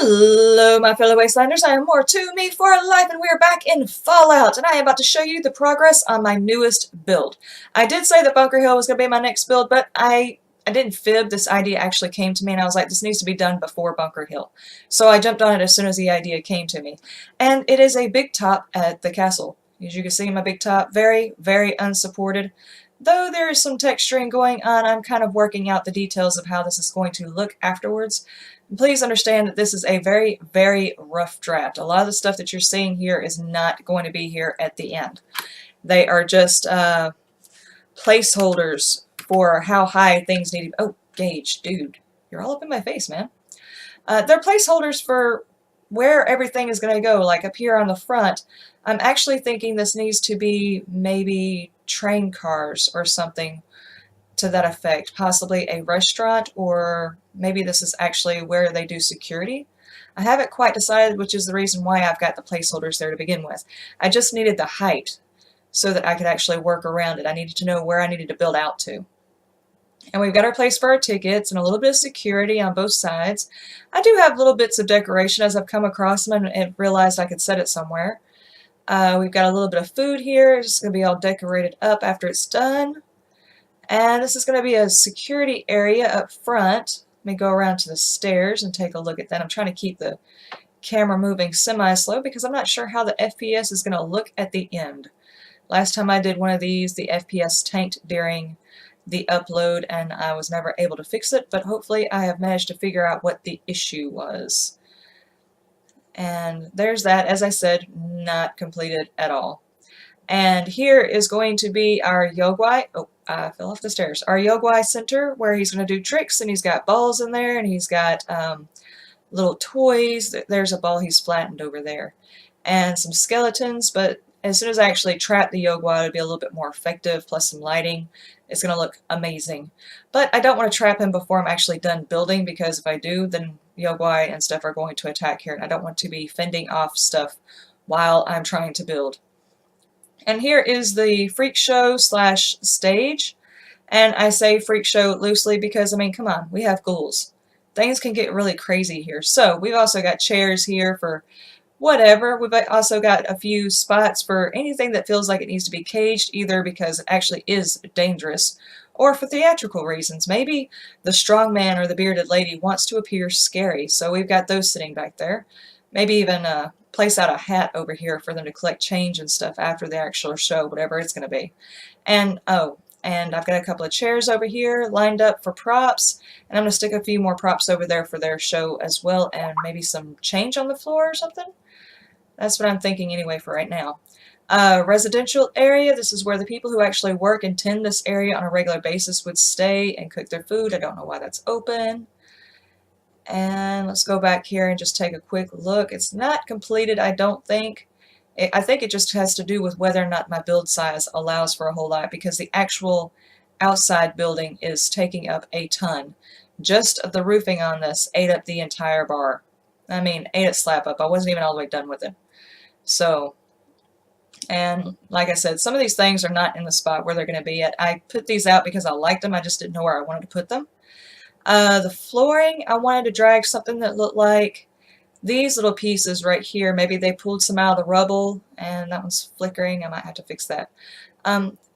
Hello, my fellow Wastelanders. I am more to me for life, and we are back in Fallout, and I am about to show you the progress on my newest build. I did say that Bunker Hill was going to be my next build, but I didn't fib. This idea actually came to me, and I was like, this needs to be done before Bunker Hill. So I jumped on it as soon as the idea came to me. And it is a big top at the castle. As you can see, my big top, very, very unsupported. Though there is some texturing going on, I'm kind of working out the details of how this is going to look afterwards. Please understand that this is a very, very rough draft. A lot of the stuff that you're seeing here is not going to be here at the end. They are just placeholders for how high things need to be. Oh, Gage, dude, you're all up in my face, man. They're placeholders for where everything is going to go, like up here on the front. I'm actually thinking this needs to be maybe train cars or something to that effect, possibly a restaurant, or maybe this is actually where they do security. I haven't quite decided, which is the reason why I've got the placeholders there to begin with. I just needed the height so that I could actually work around it. I needed to know where I needed to build out to. And we've got our place for our tickets and a little bit of security on both sides. I do have little bits of decoration as I've come across them and realized I could set it somewhere. We've got a little bit of food here. It's just going to be all decorated up after it's done. And this is going to be a security area up front. Let me go around to the stairs and take a look at that. I'm trying to keep the camera moving semi-slow because I'm not sure how the FPS is going to look at the end. Last time I did one of these, the FPS tanked during the upload and I was never able to fix it, but hopefully I have managed to figure out what the issue was. And there's that, as I said, not completed at all. And here is going to be our Yogwai. Oh, I fell off the stairs. Our Yogwai Center, where he's going to do tricks, and he's got balls in there, and he's got little toys. There's a ball he's flattened over there. And some skeletons, but as soon as I actually trap the Yogwai, it'll be a little bit more effective, plus some lighting. It's going to look amazing. But I don't want to trap him before I'm actually done building, because if I do, then Yogwai and stuff are going to attack here, and I don't want to be fending off stuff while I'm trying to build. And here is the freak show slash stage. And I say freak show loosely because, I mean, come on, we have ghouls. Things can get really crazy here. So we've also got chairs here for whatever. We've also got a few spots for anything that feels like it needs to be caged, either because it actually is dangerous or for theatrical reasons. Maybe the strong man or the bearded lady wants to appear scary. So we've got those sitting back there. Maybe even place out a hat over here for them to collect change and stuff after the actual show, whatever it's going to be. And oh, and I've got a couple of chairs over here lined up for props, and I'm going to stick a few more props over there for their show as well, and maybe some change on the floor or something. That's what I'm thinking anyway for right now. Residential area, this is where the people who actually work and tend this area on a regular basis would stay and cook their food. I don't know why that's open. And let's go back here and just take a quick look. It's not completed, I don't think. I think it just has to do with whether or not my build size allows for a whole lot, because the actual outside building is taking up a ton. Just the roofing on this ate up the entire bar. I mean, ate it slap up. I wasn't even all the way done with it. So, and like I said, some of these things are not in the spot where they're going to be at. I put these out because I liked them. I just didn't know where I wanted to put them. The flooring, I wanted to drag something that looked like these little pieces right here. Maybe they pulled some out of the rubble, and that one's flickering. I might have to fix that.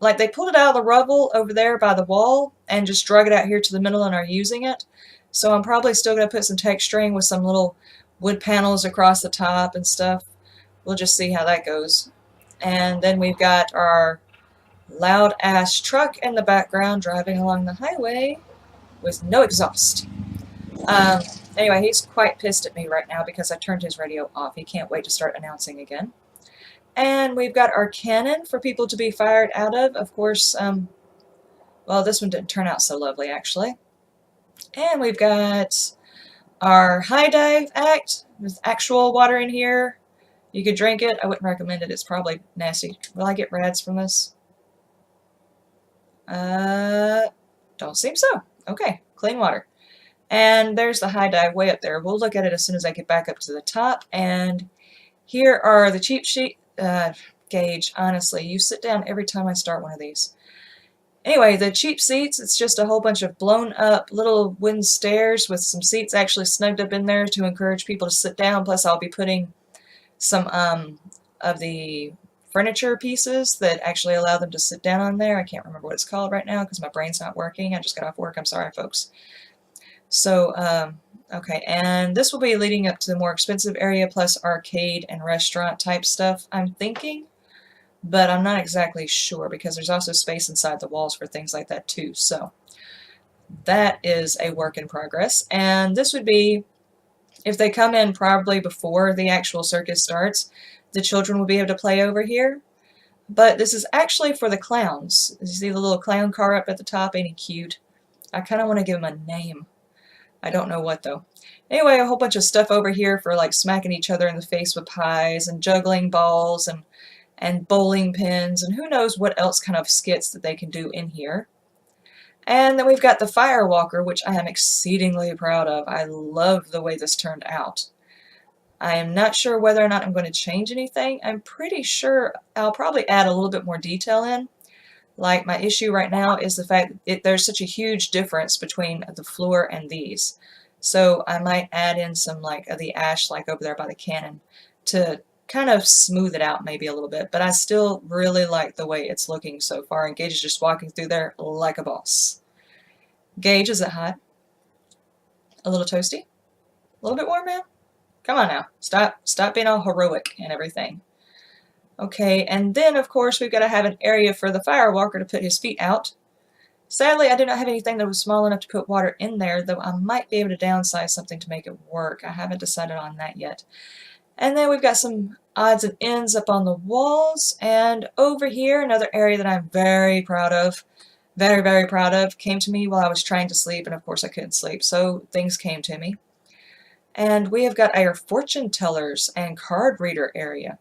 Like they pulled it out of the rubble over there by the wall and just drug it out here to the middle and are using it. So I'm probably still going to put some texturing with some little wood panels across the top and stuff. We'll just see how that goes. And then we've got our loud-ass truck in the background driving along the highway with no exhaust. Anyway, he's quite pissed at me right now because I turned his radio off. He can't wait to start announcing again. And we've got our cannon for people to be fired out of. Of course, well, this one didn't turn out so lovely, actually. And we've got our high dive act with actual water in here. You could drink it. I wouldn't recommend it. It's probably nasty. Will I get rads from this? Don't seem so. Okay, clean water. And there's the high dive way up there. We'll look at it as soon as I get back up to the top. And here are the cheap sheet. Gage, honestly, you sit down every time I start one of these. Anyway, the cheap seats, it's just a whole bunch of blown up little wooden stairs with some seats actually snugged up in there to encourage people to sit down. Plus I'll be putting some of the furniture pieces that actually allow them to sit down on there. I can't remember what it's called right now because my brain's not working. I just got off work. I'm sorry, folks. So, okay, and this will be leading up to the more expensive area plus arcade and restaurant type stuff, I'm thinking. But I'm not exactly sure because there's also space inside the walls for things like that too. So that is a work in progress. And this would be, if they come in probably before the actual circus starts, the children will be able to play over here. But this is actually for the clowns. You see the little clown car up at the top? Ain't he cute? I kind of want to give him a name. I don't know what though. Anyway, a whole bunch of stuff over here for like smacking each other in the face with pies and juggling balls and bowling pins and who knows what else kind of skits that they can do in here. And then we've got the fire walker, which I am exceedingly proud of. I love the way this turned out. I am not sure whether or not I'm going to change anything. I'm pretty sure I'll probably add a little bit more detail in. Like my issue right now is the fact that there's such a huge difference between the floor and these. So I might add in some like the ash like over there by the cannon to kind of smooth it out maybe a little bit. But I still really like the way it's looking so far. And Gage is just walking through there like a boss. Gage, is it hot? A little toasty? A little bit warm, man? Come on now. Stop being all heroic and everything. Okay, and then of course we've got to have an area for the firewalker to put his feet out. Sadly, I did not have anything that was small enough to put water in there, though I might be able to downsize something to make it work. I haven't decided on that yet. And then we've got some odds and ends up on the walls, and over here, another area that I'm very proud of, very, very proud of, came to me while I was trying to sleep, and of course I couldn't sleep, so things came to me. And we have got our fortune tellers and card reader area.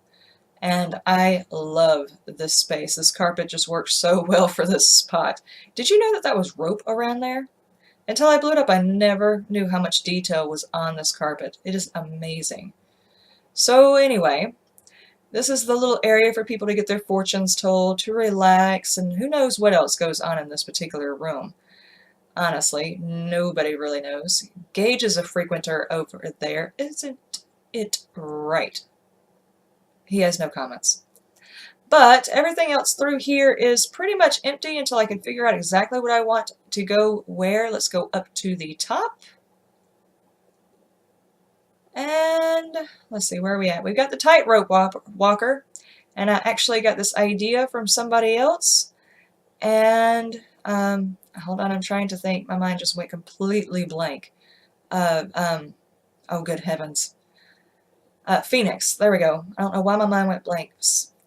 And I love this space. This carpet just works so well for this spot. Did you know that that was rope around there? Until I blew it up, I never knew how much detail was on this carpet. It is amazing. So anyway, this is the little area for people to get their fortunes told, to relax, and who knows what else goes on in this particular room. Honestly, nobody really knows. Gage is a frequenter over there. Isn't it right? He has no comments. But everything else through here is pretty much empty until I can figure out exactly what I want to go where. Let's go up to the top. And let's see, where are we at? We've got the tightrope walker. And I actually got this idea from somebody else. And, hold on, I'm trying to think. My mind just went completely blank. Oh, good heavens. Phoenix, there we go. I don't know why my mind went blank.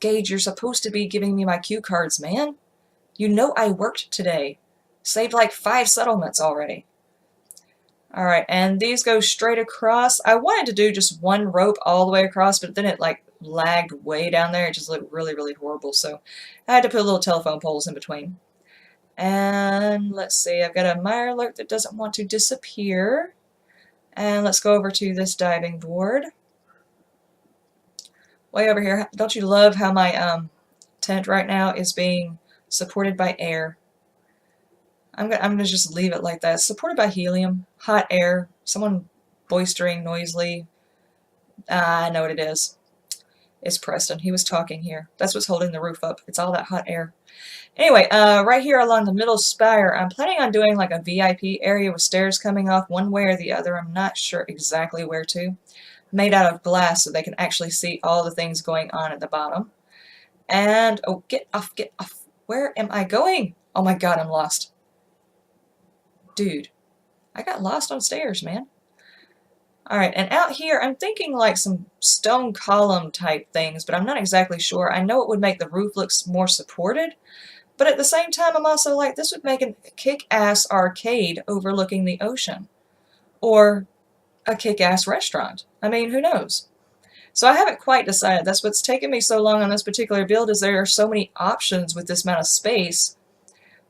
Gage, you're supposed to be giving me my cue cards, man. You know I worked today. Saved like 5 settlements already. Alright, and these go straight across. I wanted to do just one rope all the way across, but then it like lagged way down there. It just looked really, really horrible, so I had to put little telephone poles in between. And let's see, I've got a mire alert that doesn't want to disappear. And let's go over to this diving board. Way over here. Don't you love how my tent right now is being supported by air? I'm gonna just leave it like that. Supported by helium, hot air, someone boistering noisily. I know what it is. It's Preston. He was talking here. That's what's holding the roof up. It's all that hot air. Anyway, right here along the middle spire, I'm planning on doing like a VIP area with stairs coming off one way or the other. I'm not sure exactly where to. Made out of glass so they can actually see all the things going on at the bottom. And, oh, get off, get off. Where am I going? Oh my god, I'm lost. Dude, I got lost on stairs, man. Alright, and out here, I'm thinking like some stone column type things, but I'm not exactly sure. I know it would make the roof look more supported, but at the same time, I'm also like, this would make a kick-ass arcade overlooking the ocean. Or a kick-ass restaurant. I mean, who knows? So I haven't quite decided. That's what's taken me so long on this particular build, is there are so many options with this amount of space.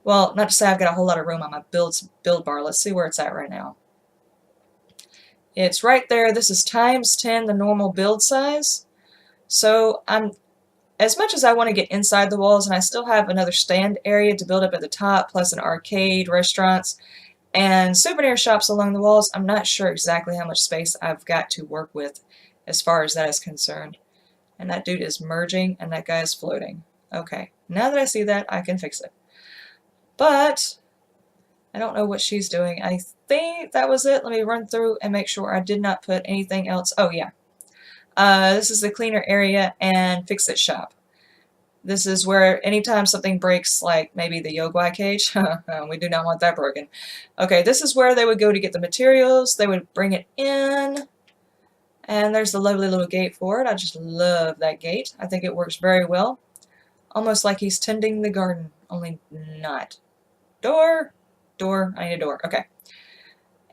Well, not to say I've got a whole lot of room on my build bar. Let's see where it's at right now. It's right there. This is times 10 the normal build size. So I'm as much as I want to get inside the walls, and I still have another stand area to build up at the top, plus an arcade, restaurants, and souvenir shops along the walls, I'm not sure exactly how much space I've got to work with as far as that is concerned. And that dude is merging, and that guy is floating. Okay, now that I see that, I can fix it. But I don't know what she's doing. I think that was it. Let me run through and make sure I did not put anything else. Oh, yeah. This is the cleaner area and fix-it shop. This is where anytime something breaks, like maybe the Yogwai cage, we do not want that broken. Okay, this is where they would go to get the materials. They would bring it in, and there's the lovely little gate for it. I just love that gate. I think it works very well. Almost like he's tending the garden, only not. Door, I need a door. Okay.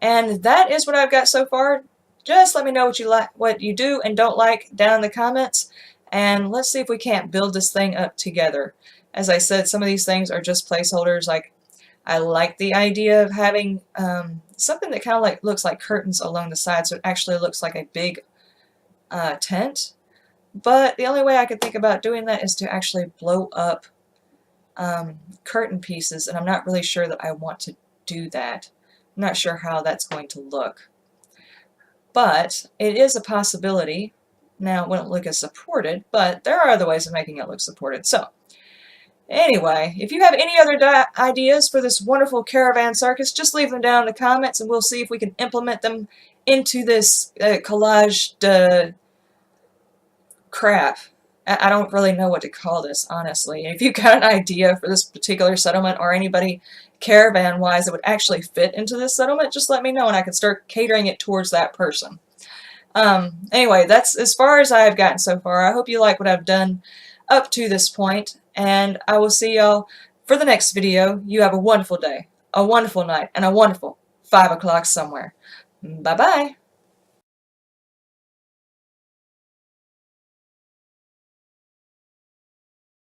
And that is what I've got so far. Just let me know what you like, what you do and don't like down in the comments, and let's see if we can't build this thing up together. As I said, some of these things are just placeholders. Like, I like the idea of having something that kind of like looks like curtains along the side, so it actually looks like a big tent. But the only way I could think about doing that is to actually blow up curtain pieces, and I'm not really sure that I want to do that. I'm not sure how that's going to look. But it is a possibility. Now, it wouldn't look as supported, but there are other ways of making it look supported. So, anyway, if you have any other ideas for this wonderful caravan circus, just leave them down in the comments, and we'll see if we can implement them into this collage crap. I don't really know what to call this, honestly. If you've got an idea for this particular settlement, or anybody caravan-wise that would actually fit into this settlement, just let me know and I can start catering it towards that person. Anyway, that's as far as I've gotten so far. I hope you like what I've done up to this point, and I will see y'all for the next video. You have a wonderful day, a wonderful night, and a wonderful 5 o'clock somewhere. Bye-bye.